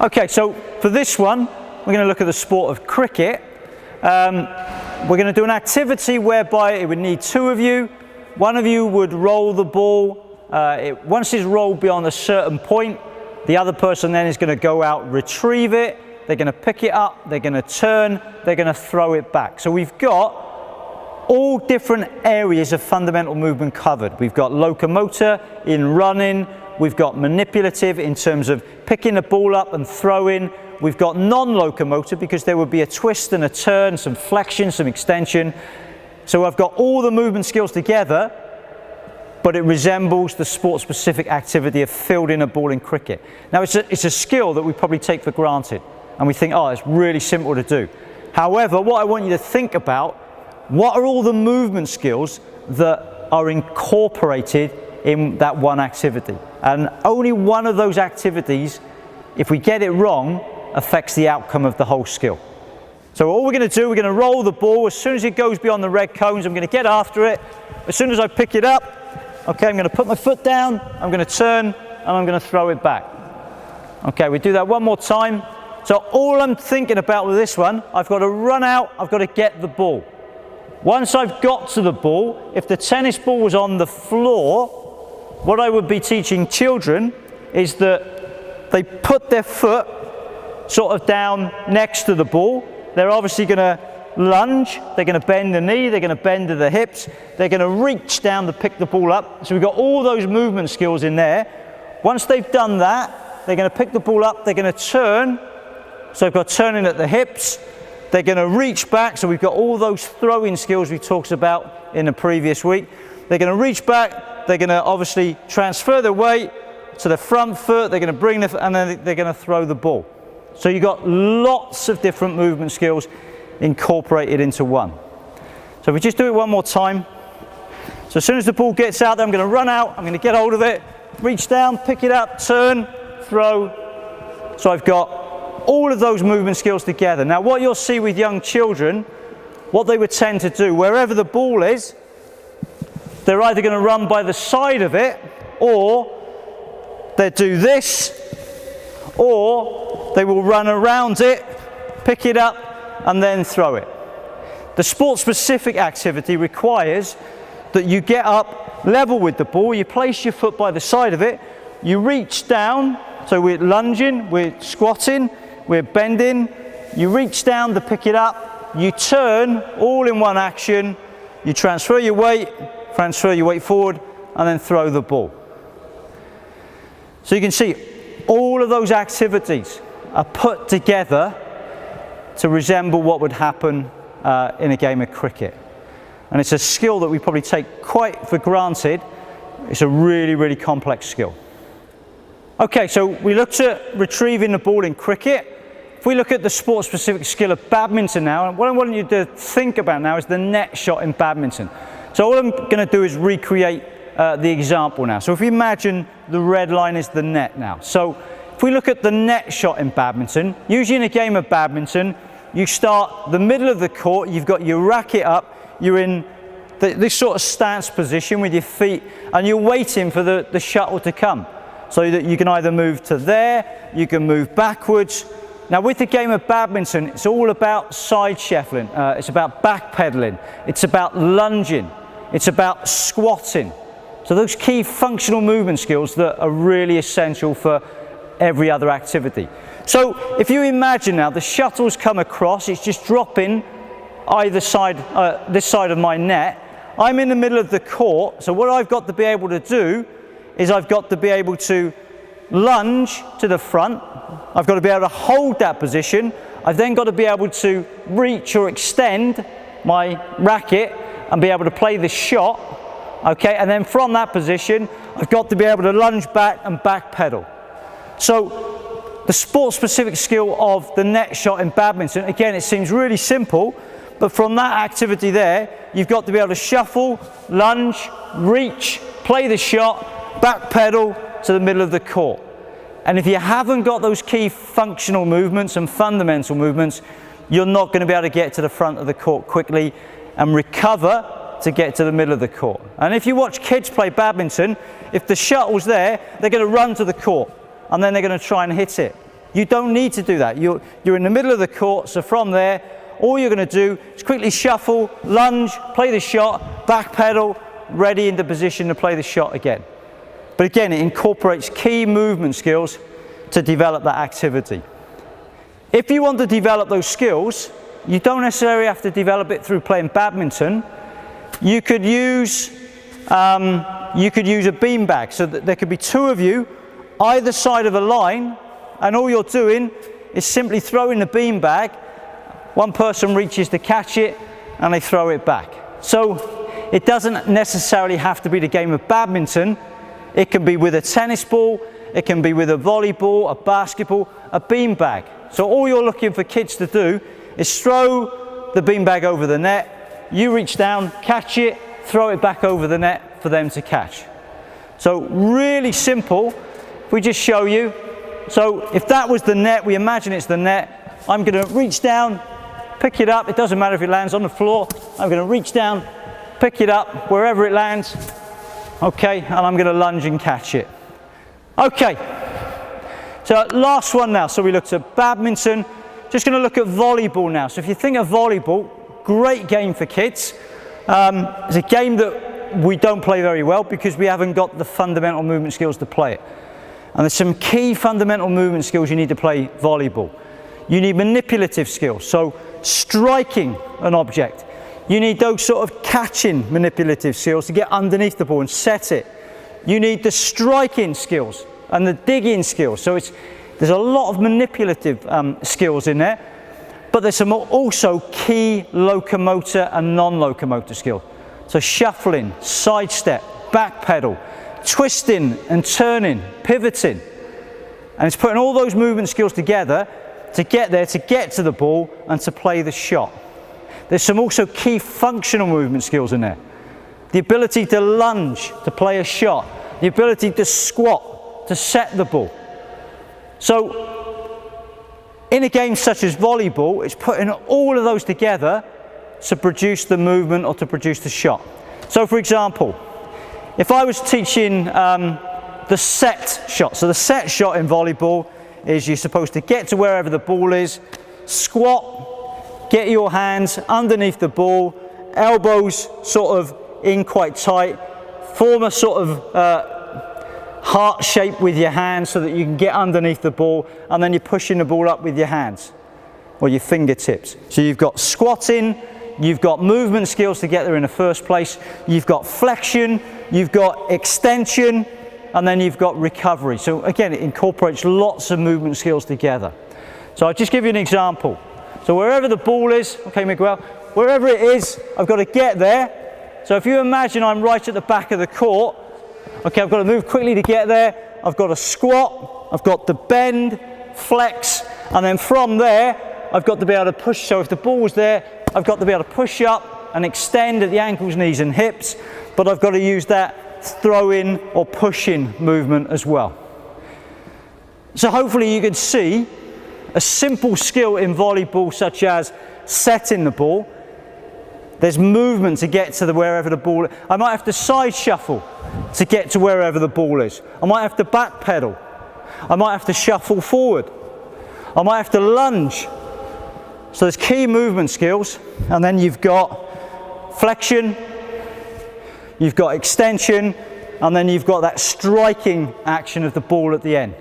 Okay, so for this one, we're going to look at the sport of cricket. We're going to do an activity whereby it would need two of you. One of you would roll the ball. Once it's rolled beyond a certain point, the other person then is going to go out, retrieve it. They're going to pick it up. They're going to turn. They're going to throw it back. So we've got all different areas of fundamental movement covered. We've got locomotor in running. We've got manipulative in terms of picking the ball up and throwing. We've got non-locomotor because there would be a twist and a turn, some flexion, some extension. So I've got all the movement skills together, but it resembles the sport-specific activity of fielding a ball in cricket. Now it's a skill that we probably take for granted and we think, oh, it's really simple to do. However, what I want you to think about, what are all the movement skills that are incorporated in that one activity? And only one of those activities, if we get it wrong, affects the outcome of the whole skill. So all we're going to do, we're going to roll the ball. As soon as it goes beyond the red cones, I'm going to get after it. As soon as I pick it up, okay, I'm going to put my foot down, I'm going to turn, and I'm going to throw it back. Okay, we do that one more time. So all I'm thinking about with this one, I've got to run out, I've got to get the ball. Once I've got to the ball, if the tennis ball was on the floor, what I would be teaching children is that they put their foot sort of down next to the ball. They're obviously going to lunge, they're going to bend the knee, they're going to bend to the hips, they're going to reach down to pick the ball up. So we've got all those movement skills in there. Once they've done that, they're going to pick the ball up, they're going to turn. So we've got turning at the hips, they're going to reach back. So we've got all those throwing skills we talked about in the previous week. They're going to reach back. They're going to obviously transfer the weight to the front foot, they're going to bring the, and then they're going to throw the ball. So you've got lots of different movement skills incorporated into one. So if we just do it one more time. So as soon as the ball gets out there, I'm going to run out, I'm going to get hold of it, reach down, pick it up, turn, throw. So I've got all of those movement skills together. Now what you'll see with young children, what they would tend to do, wherever the ball is, they're either going to run by the side of it, or they do this, or they will run around it, pick it up, and then throw it. The sport-specific activity requires that you get up level with the ball, you place your foot by the side of it, you reach down, so we're lunging, we're squatting, we're bending, you reach down to pick it up, you turn, all in one action, you transfer your weight forward, and then throw the ball. So you can see all of those activities are put together to resemble what would happen in a game of cricket. And it's a skill that we probably take quite for granted. It's a really, really complex skill. Okay, so we looked at retrieving the ball in cricket. If we look at the sport-specific skill of badminton now, and what I want you to think about now is the net shot in badminton. So all I'm going to do is recreate the example now. So if we imagine the red line is the net now. So if we look at the net shot in badminton, usually in a game of badminton, you start the middle of the court, you've got your racket up, you're in this sort of stance position with your feet, and you're waiting for the shuttle to come. So that you can either move to there, you can move backwards. Now with the game of badminton, it's all about side shuffling, it's about backpedaling, it's about lunging, it's about squatting. So those key functional movement skills that are really essential for every other activity. So if you imagine now the shuttle's come across, it's just dropping either side, this side of my net. I'm in the middle of the court, so what I've got to be able to do is I've got to be able to lunge to the front. I've got to be able to hold that position. I've then got to be able to reach or extend my racket and be able to play the shot. Okay, and then from that position, I've got to be able to lunge back and back pedal. So the sport-specific skill of the net shot in badminton, again, it seems really simple, but from that activity there, you've got to be able to shuffle, lunge, reach, play the shot, back pedal to the middle of the court. And if you haven't got those key functional movements and fundamental movements, you're not going to be able to get to the front of the court quickly and recover to get to the middle of the court. And if you watch kids play badminton, if the shuttle's there, they're going to run to the court and then they're going to try and hit it. You don't need to do that. You're in the middle of the court, so from there, all you're going to do is quickly shuffle, lunge, play the shot, back pedal, ready into position to play the shot again. But again, it incorporates key movement skills to develop that activity. If you want to develop those skills, you don't necessarily have to develop it through playing badminton. You could use a beanbag, so that there could be two of you either side of a line, and all you're doing is simply throwing the beanbag. One person reaches to catch it and they throw it back. So it doesn't necessarily have to be the game of badminton. It can be with a tennis ball, it can be with a volleyball, a basketball, a beanbag. So all you're looking for kids to do is throw the beanbag over the net, you reach down, catch it, throw it back over the net for them to catch. So really simple. We just show you. So if that was the net, we imagine it's the net. I'm going to reach down, pick it up. It doesn't matter if it lands on the floor. I'm going to reach down, pick it up wherever it lands. Okay, and I'm going to lunge and catch it. Okay, so last one now. So we looked at badminton. Just going to look at volleyball now. So if you think of volleyball, great game for kids. It's a game that we don't play very well because we haven't got the fundamental movement skills to play it. And there's some key fundamental movement skills you need to play volleyball. You need manipulative skills, so striking an object. You need those sort of catching manipulative skills to get underneath the ball and set it. You need the striking skills and the digging skills. So there's a lot of manipulative skills in there, but there's some also key locomotor and non-locomotor skills. So shuffling, sidestep, back pedal, twisting and turning, pivoting. And it's putting all those movement skills together to get there, to get to the ball and to play the shot. There's some also key functional movement skills in there. The ability to lunge, to play a shot. The ability to squat, to set the ball. So in a game such as volleyball, it's putting all of those together to produce the movement or to produce the shot. So for example, if I was teaching the set shot, so the set shot in volleyball is you're supposed to get to wherever the ball is, squat, get your hands underneath the ball, elbows sort of in quite tight, form a sort of heart shape with your hands so that you can get underneath the ball, and then you're pushing the ball up with your hands or your fingertips. So you've got squatting, you've got movement skills to get there in the first place, you've got flexion, you've got extension, and then you've got recovery. So again, it incorporates lots of movement skills together. So I'll just give you an example. So wherever the ball is, okay Miguel, wherever it is, I've got to get there. So if you imagine I'm right at the back of the court, okay, I've got to move quickly to get there. I've got to squat, I've got to bend, flex, and then from there, I've got to be able to push. So if the ball's there, I've got to be able to push up and extend at the ankles, knees and hips, but I've got to use that throw-in or push-in movement as well. So hopefully you can see a simple skill in volleyball such as setting the ball. There's movement to get to wherever the ball is. I might have to side shuffle to get to wherever the ball is. I might have to back pedal. I might have to shuffle forward. I might have to lunge. So there's key movement skills, and then you've got flexion, you've got extension, and then you've got that striking action of the ball at the end.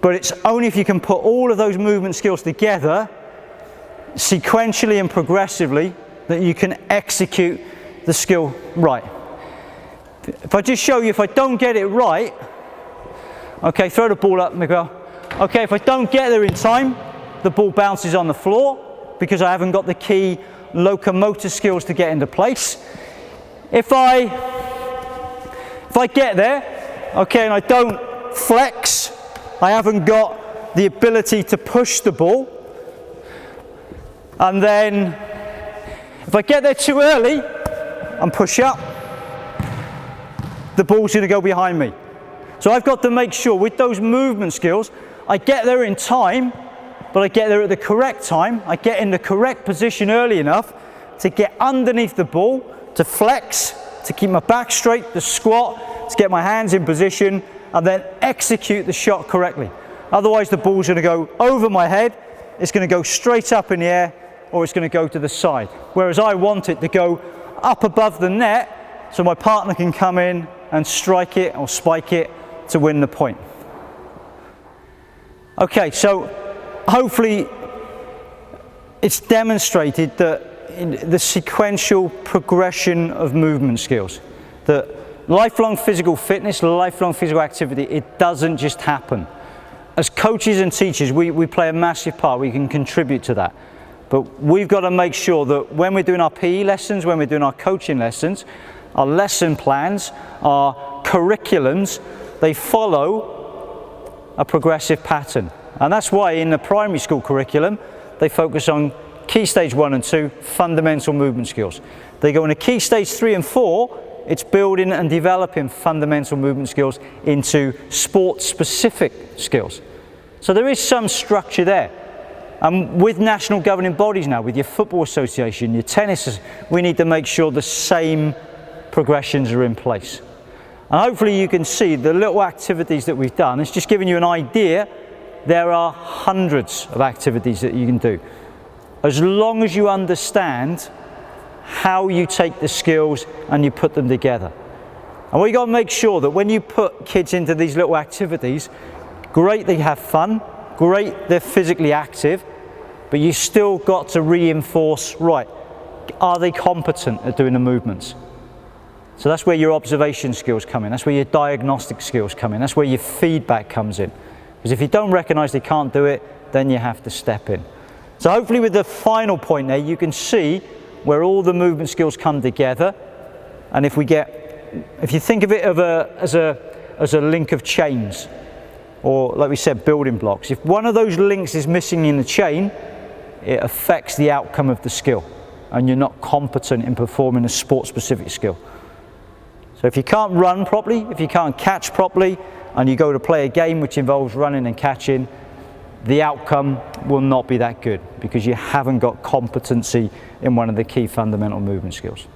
But it's only if you can put all of those movement skills together sequentially and progressively that you can execute the skill right. If I just show you, if I don't get it right, okay, throw the ball up, Miguel. Okay, if I don't get there in time, the ball bounces on the floor because I haven't got the key locomotor skills to get into place. If I get there, okay, and I don't flex, I haven't got the ability to push the ball, and then if I get there too early and push up, the ball's going to go behind me. So I've got to make sure with those movement skills, I get there in time, but I get there at the correct time, I get in the correct position early enough to get underneath the ball, to flex, to keep my back straight, to squat, to get my hands in position, and then execute the shot correctly. Otherwise the ball's going to go over my head, it's going to go straight up in the air, or it's going to go to the side. Whereas I want it to go up above the net so my partner can come in and strike it or spike it to win the point. Okay, so hopefully it's demonstrated that in the sequential progression of movement skills, that lifelong physical fitness, lifelong physical activity, it doesn't just happen. As coaches and teachers, we play a massive part. We can contribute to that. But we've got to make sure that when we're doing our PE lessons, when we're doing our coaching lessons, our lesson plans, our curriculums, they follow a progressive pattern. And that's why in the primary school curriculum, they focus on Key Stage 1 and 2, fundamental movement skills. They go into Key Stage 3 and 4, it's building and developing fundamental movement skills into sport-specific skills. So there is some structure there. And with national governing bodies now, with your football association, your tennis, we need to make sure the same progressions are in place. And hopefully you can see the little activities that we've done. It's just giving you an idea. There are hundreds of activities that you can do. As long as you understand how you take the skills and you put them together. And we've got to make sure that when you put kids into these little activities, great they have fun, great they're physically active, but you still got to reinforce, right, are they competent at doing the movements? So that's where your observation skills come in, that's where your diagnostic skills come in, that's where your feedback comes in. Because if you don't recognise they can't do it, then you have to step in. So hopefully with the final point there, you can see where all the movement skills come together. And if you think of it as a link of chains, or like we said, building blocks, if one of those links is missing in the chain, it affects the outcome of the skill, and you're not competent in performing a sport-specific skill. So if you can't run properly, if you can't catch properly, and you go to play a game which involves running and catching, the outcome will not be that good because you haven't got competency in one of the key fundamental movement skills.